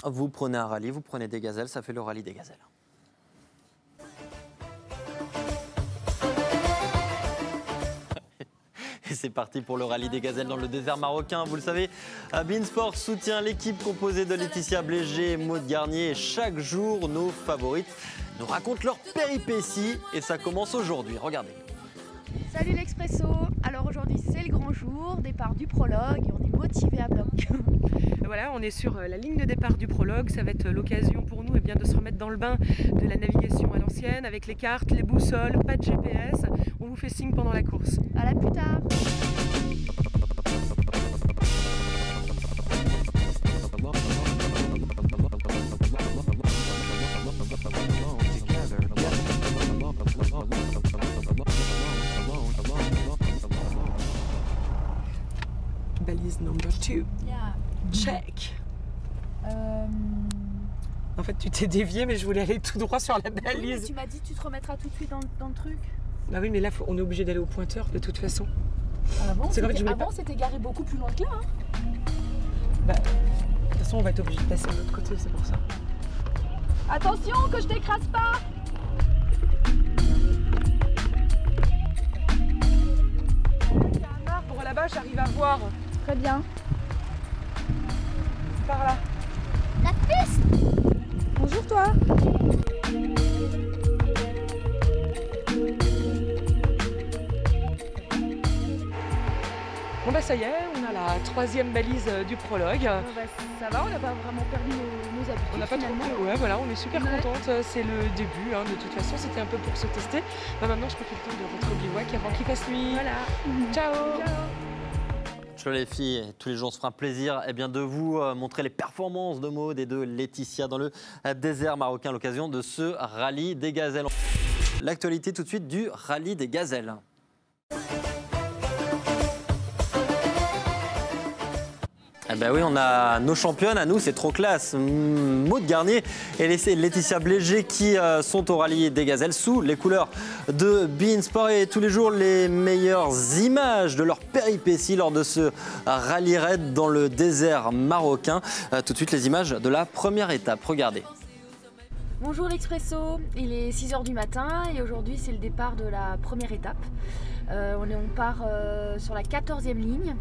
Vous prenez un rallye, vous prenez des gazelles, ça fait le rallye des gazelles. Et c'est parti pour le rallye des gazelles dans le désert marocain. Vous le savez, Beansport soutient l'équipe composée de Laetitia Blégé et Maud Garnier. Et chaque jour, nos favorites nous racontent leurs péripéties. Et ça commence aujourd'hui. Regardez. Salut l'Expresso. Alors aujourd'hui, c'est le grand jour, départ du prologue et on est motivé à bloc. Voilà, on est sur la ligne de départ du prologue. Ça va être l'occasion pour nous bien, de se remettre dans le bain de la navigation à l'ancienne avec les cartes, les boussoles, pas de GPS. On vous fait signe pendant la course. À la plus tard. Balise number 2. Yeah. Check. En fait, tu t'es dévié, mais je voulais aller tout droit sur la balise. Oui, mais tu m'as dit que tu te remettras tout de suite dans le truc. Bah oui, mais là, on est obligé d'aller au pointeur de toute façon. Avant, c'était garé beaucoup plus loin que là. Hein. Bah, de toute façon, on va être obligé de passer de l'autre côté, c'est pour ça. Attention, que je t'écrase pas. Il y a un arbre là-bas, j'arrive à voir. Très bien. C'est par là. La piste. Bonjour toi. Bon bah ça y est, on a la 3e balise du prologue. Ça va, on n'a pas vraiment perdu nos habitudes. On n'a pas trop. Ouais, voilà, on est super contente. C'est le début, hein, de toute façon, c'était un peu pour se tester. Bah, maintenant, je profite le temps de rentrer au bivouac avant qu'il fasse nuit. Voilà. Ciao. Ciao les filles, tous les jours on se fera un plaisir de vous montrer les performances de Maud et de Laetitia dans le désert marocain à l'occasion de ce rallye des gazelles. L'actualité tout de suite du rallye des gazelles. Eh ben oui, on a nos championnes à nous, c'est trop classe. Maud Garnier et Laetitia Blégé qui sont au rallye des gazelles sous les couleurs de Beansport et tous les jours les meilleures images de leur péripéties lors de ce rallye raid dans le désert marocain. Tout de suite les images de la première étape, regardez. Bonjour l'Expresso, il est 6 h du matin et aujourd'hui c'est le départ de la première étape. On part sur la 14e ligne.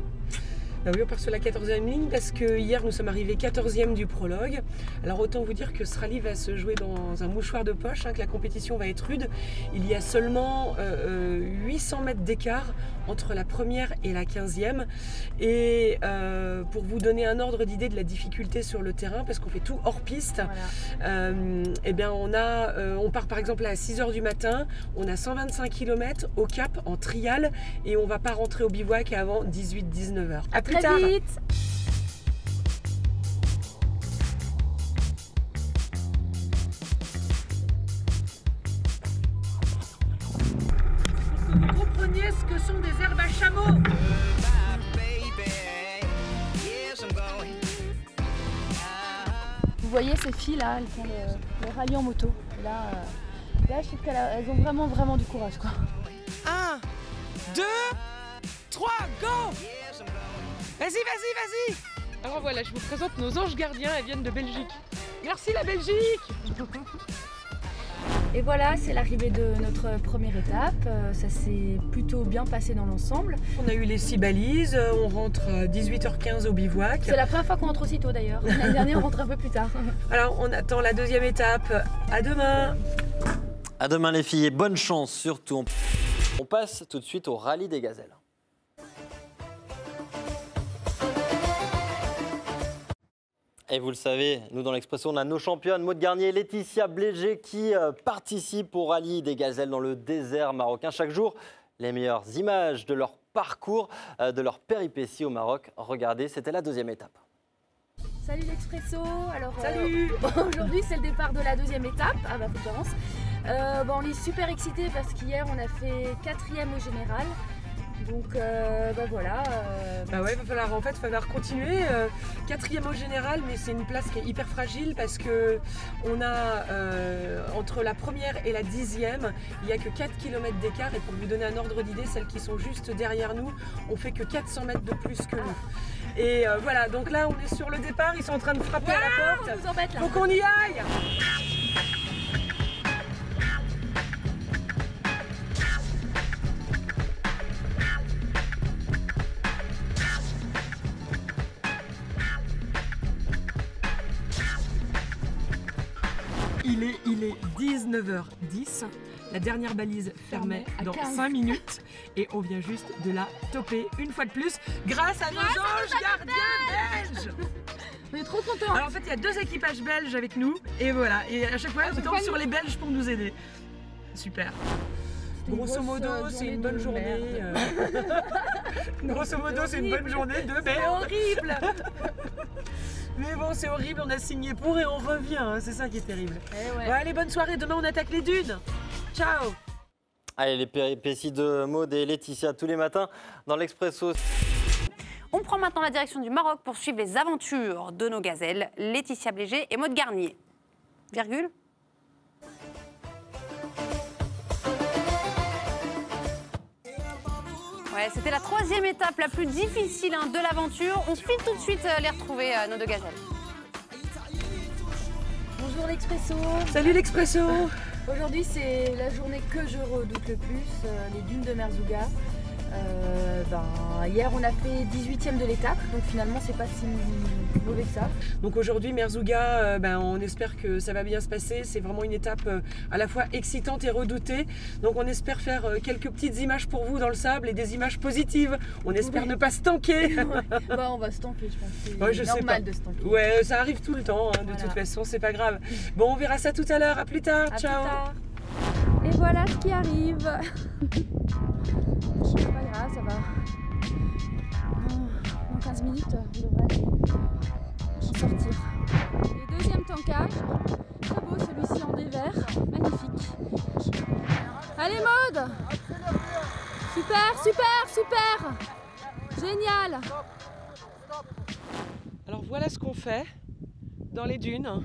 Bah oui, on part sur la 14e ligne parce que hier nous sommes arrivés 14e du prologue. Alors autant vous dire que ce rallye va se jouer dans un mouchoir de poche, hein, que la compétition va être rude. Il y a seulement 800 mètres d'écart entre la première et la 15e. Et pour vous donner un ordre d'idée de la difficulté sur le terrain, parce qu'on fait tout hors piste, voilà. Eh bien on part par exemple à 6 h du matin, on a 125 km au cap en trial et on ne va pas rentrer au bivouac avant 18-19 h. À plus tard. Vite. Vous compreniez ce que sont des herbes à chameau. Vous voyez ces filles là, elles font le rallye en moto. Et là je trouve qu'elles ont vraiment du courage quoi. 1, 2, 3, go! Vas-y! Alors voilà, je vous présente nos anges gardiens, elles viennent de Belgique. Merci la Belgique! Et voilà, c'est l'arrivée de notre première étape. Ça s'est plutôt bien passé dans l'ensemble. On a eu les 6 balises, on rentre à 18 h 15 au bivouac. C'est la première fois qu'on rentre aussitôt d'ailleurs. L'année dernière, on rentre un peu plus tard. Alors on attend la 2e étape. À demain! À demain les filles et bonne chance surtout. On passe tout de suite au rallye des gazelles. Et vous le savez, nous dans l'Expresso, on a nos championnes, Maud Garnier et Laetitia Blégé qui participent au rallye des gazelles dans le désert marocain. Chaque jour, les meilleures images de leur parcours, de leur péripéties au Maroc. Regardez, c'était la 2e étape. Salut l'Expresso. Alors salut. Aujourd'hui, c'est le départ de la 2e étape à ma préférence. On est super excités parce qu'hier, on a fait 4e au général. Donc voilà. Bah ouais, va falloir continuer. 4e au général, mais c'est une place qui est hyper fragile parce que on a entre la première et la 10e, il n'y a que 4 km d'écart. Et pour vous donner un ordre d'idée, celles qui sont juste derrière nous, on fait que 400 mètres de plus que nous. Et voilà, donc là on est sur le départ, ils sont en train de frapper à la porte. On nous embête là. Faut qu'on y aille. Il est 19h10. La dernière balise fermait dans 5 minutes et on vient juste de la toper une fois de plus grâce à nos anges gardiens belges. On est trop contents. Alors en fait il y a 2 équipages belges avec nous et voilà, et à chaque fois on tombe sur les Belges pour nous aider. Super. Grosso modo c'est une bonne journée. Grosso modo c'est une bonne journée de merde. C'est horrible. Mais bon, c'est horrible, on a signé pour et on revient, hein, c'est ça qui est terrible. Ouais. Bon, allez, bonne soirée, demain on attaque les dunes. Ciao. Allez, les péripéties de Maud et Laetitia tous les matins dans l'Expresso. On prend maintenant la direction du Maroc pour suivre les aventures de nos gazelles, Laetitia Bléger et Maud Garnier. Virgule. Ouais, c'était la 3e étape la plus difficile de l'aventure. On file tout de suite les retrouver, nos 2 gazelles. Bonjour l'Expresso. Salut l'Expresso. Aujourd'hui c'est la journée que je redoute le plus, les dunes de Merzouga. Hier on a fait 18e de l'étape, donc finalement c'est pas si mauvais que ça. Donc aujourd'hui Merzouga, on espère que ça va bien se passer. C'est vraiment une étape à la fois excitante et redoutée. Donc on espère faire quelques petites images pour vous dans le sable et des images positives. On espère ne pas se tanker. On va se tanker, je pense. C'est normal de se tanker. Ouais, ça arrive tout le temps, de toute façon, c'est pas grave. Bon, on verra ça tout à l'heure. À plus tard. Ciao. Plus tard. Et voilà ce qui arrive. C'est pas grave, ça va. Dans 15 minutes, on devrait en sortir. Et deuxième tankage, très beau celui-ci en dévers, magnifique. Allez Maud! Super! Génial! Alors voilà ce qu'on fait dans les dunes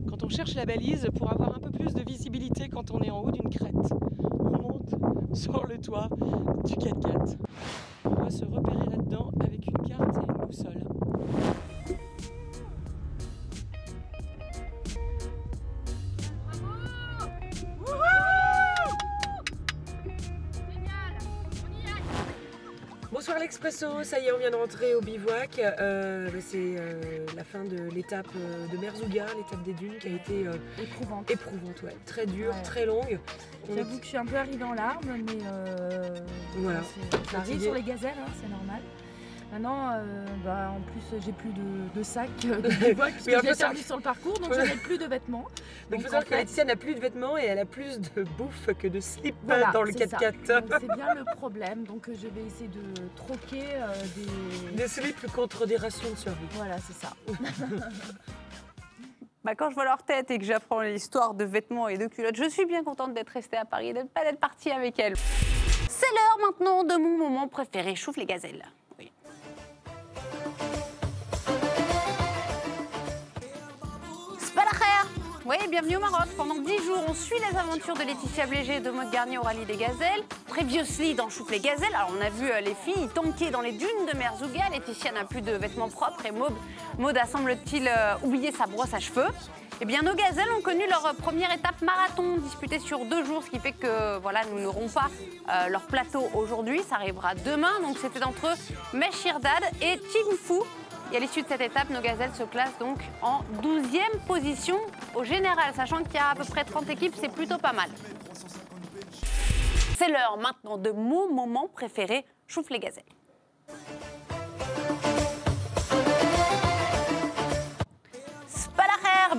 quand on cherche la balise pour avoir un peu plus de visibilité quand on est en haut d'une crête. On monte sur le toit du 4x4. On doit se repérer là-dedans avec une carte et une boussole. Bonsoir l'Expresso, ça y est, on vient de rentrer au bivouac. C'est la fin de l'étape de Merzouga, l'étape des dunes qui a été éprouvante, ouais. Très dure, très longue. J'avoue que je suis un peu arrivée en larmes, mais voilà. Ça arrive sur les gazelles, c'est normal. Maintenant, en plus, j'ai plus de sac de bivouac parce que je l'ai perdu sur le parcours, donc je n'ai plus de vêtements. Donc il faut savoir que Laetitia n'a plus de vêtements et elle a plus de bouffe que de slip dans le 4x4. C'est bien le problème, donc je vais essayer de troquer des slips contre des rations de survie. Voilà, c'est ça. Quand je vois leur tête et que j'apprends l'histoire de vêtements et de culottes, je suis bien contente d'être restée à Paris et de ne pas être partie avec elles. C'est l'heure maintenant de mon moment préféré, Choufle les gazelles. Oui. Oui, bienvenue au Maroc. Pendant 10 jours, on suit les aventures de Laetitia Bléger et de Maud Garnier au rallye des gazelles. Previously dans Choufle les gazelles, alors on a vu les filles tanker dans les dunes de Merzouga. Laetitia n'a plus de vêtements propres et Maud a, semble-t-il, oublié sa brosse à cheveux. Eh bien, nos gazelles ont connu leur première étape marathon disputée sur 2 jours, ce qui fait que nous n'aurons pas leur plateau aujourd'hui. Ça arrivera demain. Donc c'était entre Mechirdad et Tingfou. Et à l'issue de cette étape, nos gazelles se classent donc en 12e position au général, sachant qu'il y a à peu près 30 équipes, c'est plutôt pas mal. C'est l'heure maintenant de mon moment préféré, Choufle les gazelles.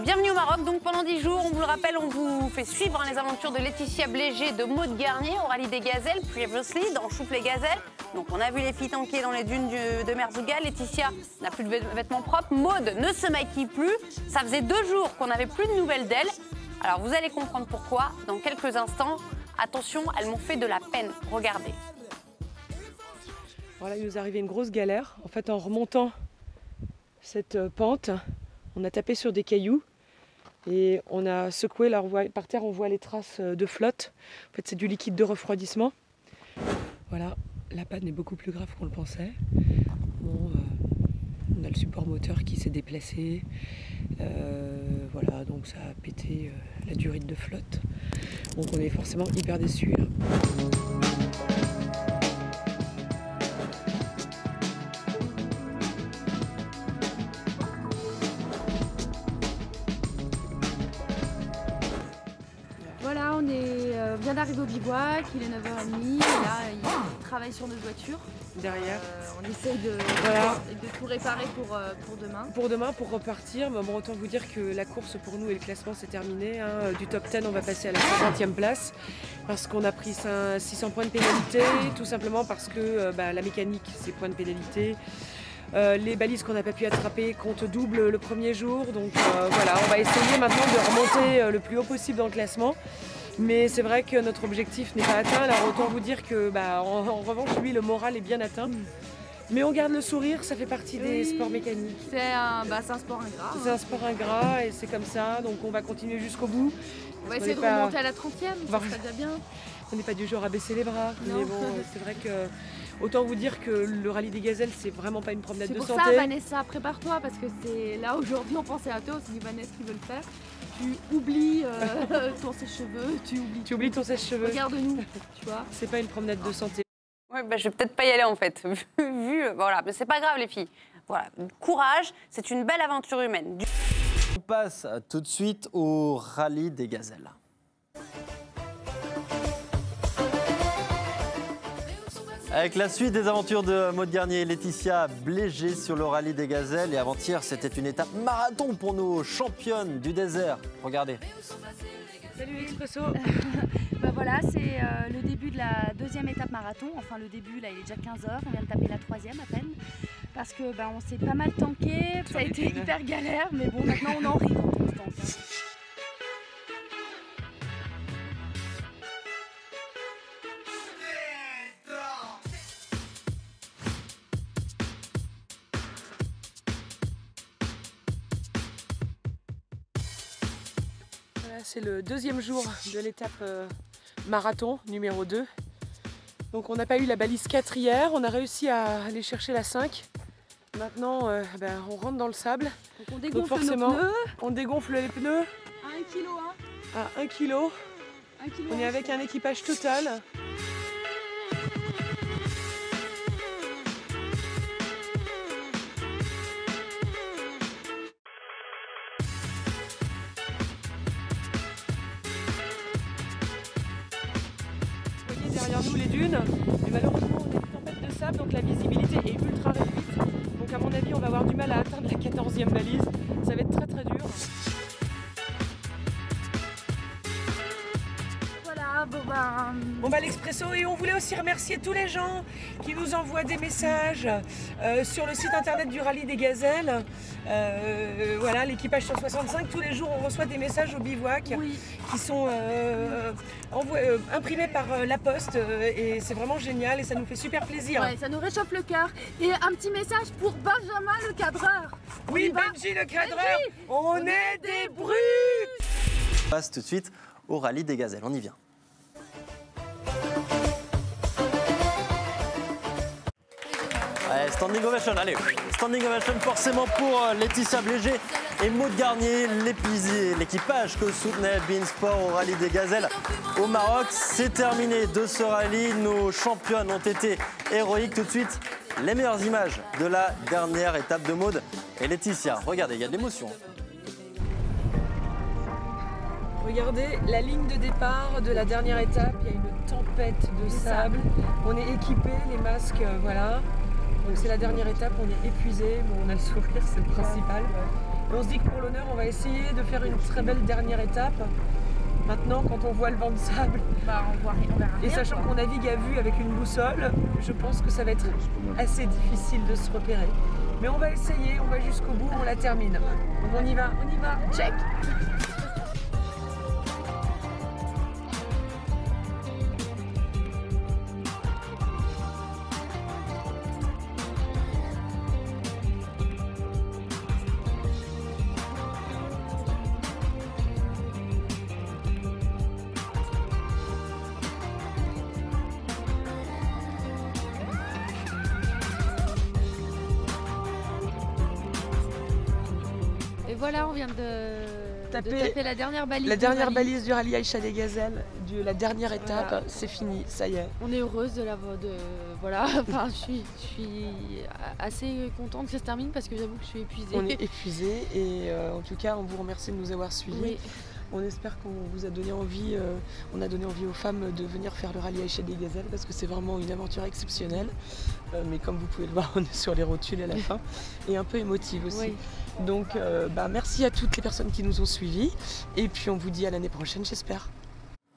Bienvenue au Maroc. Donc pendant 10 jours, on vous le rappelle, on vous fait suivre les aventures de Laetitia Bléger et de Maud Garnier au rallye des gazelles, previously dans Choufle les gazelles. Donc on a vu les filles tanker dans les dunes de Merzouga. Laetitia n'a plus de vêtements propres. Maud ne se maquille plus. Ça faisait 2 jours qu'on n'avait plus de nouvelles d'elle. Alors vous allez comprendre pourquoi dans quelques instants. Attention, elles m'ont fait de la peine. Regardez. Voilà, il nous est arrivé une grosse galère. En fait, en remontant cette pente, on a tapé sur des cailloux et on a secoué, là par terre on voit les traces de flotte. En fait c'est du liquide de refroidissement. Voilà, la panne est beaucoup plus grave qu'on le pensait. Bon, on a le support moteur qui s'est déplacé. Voilà, donc ça a pété la durite de flotte. Donc on est forcément hyper déçus là. Voilà, on vient d'arriver au bivouac, il est 9h30, et là il travaille sur nos voitures. Derrière. On essaye de tout réparer pour demain. Pour demain, pour repartir, bon, autant vous dire que la course pour nous et le classement c'est terminé. Hein. Du top 10, on va passer à la 50e place parce qu'on a pris 600 points de pénalité, tout simplement parce que la mécanique, c'est points de pénalité. Les balises qu'on n'a pas pu attraper comptent double le premier jour. Donc voilà, on va essayer maintenant de remonter le plus haut possible dans le classement. Mais c'est vrai que notre objectif n'est pas atteint. Alors autant vous dire que en revanche, lui, le moral est bien atteint. Mais on garde le sourire, ça fait partie des sports mécaniques. C'est un sport ingrat. C'est un sport ingrat et c'est comme ça. Donc on va continuer jusqu'au bout. On va essayer de remonter à la 30e, ça serait déjà bien. On n'est pas du genre à baisser les bras. Non. Mais bon, c'est vrai que... Autant vous dire que le rallye des gazelles, c'est vraiment pas une promenade de santé. C'est pour ça, Vanessa, prépare-toi, parce que c'est là aujourd'hui, on pensait à toi, on s'est dit Vanessa qui veut le faire. Tu oublies ton sèche-cheveux, tu oublies ton sèche-cheveux. Regarde-nous, tu vois. C'est pas une promenade de santé. Ouais, je vais peut-être pas y aller en fait, voilà, mais c'est pas grave les filles. Voilà, courage, c'est une belle aventure humaine. On passe tout de suite au rallye des gazelles. Avec la suite des aventures de Maud Garnier et Laetitia Bléger sur le rallye des gazelles. Et avant-hier, c'était une étape marathon pour nos championnes du désert. Regardez. Salut l'Expresso. Voilà, c'est le début de la deuxième étape marathon. Enfin, le début, là, il est déjà 15h. On vient de taper la 3e à peine. Parce que on s'est pas mal tanké. Ça a été hyper galère. Mais bon, maintenant, on en rit quand on se tanque. C'est le deuxième jour de l'étape marathon numéro 2. Donc on n'a pas eu la balise 4 hier, on a réussi à aller chercher la 5. Maintenant on rentre dans le sable. Donc on dégonfle nos pneus. On dégonfle les pneus. À 1 kg. À 1 kg. On est avec un équipage total. Derrière nous les dunes, mais malheureusement on a une tempête de sable, donc la visibilité est ultra réduite. Donc à mon avis on va avoir du mal à atteindre la 14e balise, ça va être très très dur. Voilà, Bon l'Expresso, et on voulait aussi remercier tous les gens qui nous envoient des messages sur le site internet du rallye des gazelles. Voilà, l'équipage 165, tous les jours on reçoit des messages au bivouac qui sont imprimés par la poste et c'est vraiment génial et ça nous fait super plaisir. Ouais, ça nous réchauffe le cœur. Et un petit message pour Benjamin le cadreur. Oui, Benji le cadreur, on est des brutes. On passe tout de suite au rallye des gazelles, on y vient. Allez, standing ovation, allez, standing ovation forcément pour Laetitia Bléger et Maud Garnier, l'équipage que soutenait Beansport au rallye des gazelles au Maroc. C'est terminé de ce rallye, nos championnes ont été héroïques. Tout de suite, les meilleures images de la dernière étape de Maud et Laetitia. Regardez, il y a de l'émotion. Regardez la ligne de départ de la dernière étape, il y a une tempête de sable. On est équipés, les masques, voilà. Donc c'est la dernière étape, on est épuisé, mais on a le sourire, c'est le principal. Et on se dit que pour l'honneur, on va essayer de faire une très belle dernière étape. Maintenant, quand on voit le vent de sable, on verra et sachant qu'on navigue à vue avec une boussole, je pense que ça va être assez difficile de se repérer. Mais on va essayer, on va jusqu'au bout, on la termine. Donc on y va, check. voilà, on vient de taper la dernière balise. La dernière balise du rallye Aïcha des Gazelles, la dernière étape, Voilà. c'est fini, ça y est. On est heureuse voilà, enfin, je suis assez contente que ça se termine parce que j'avoue que je suis épuisée. On est épuisés et en tout cas, on vous remercie de nous avoir suivis. Oui. On espère qu'on vous a donné envie, on a donné envie aux femmes de venir faire le rallye Aïcha des Gazelles parce que c'est vraiment une aventure exceptionnelle. Mais comme vous pouvez le voir, on est sur les rotules à la fin et un peu émotive aussi. Oui. Donc merci à toutes les personnes qui nous ont suivis et puis on vous dit à l'année prochaine, j'espère.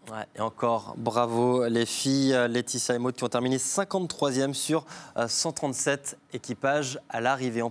Ouais, et encore bravo les filles, Laetitia et Maud qui ont terminé 53e sur 137 équipages à l'arrivée.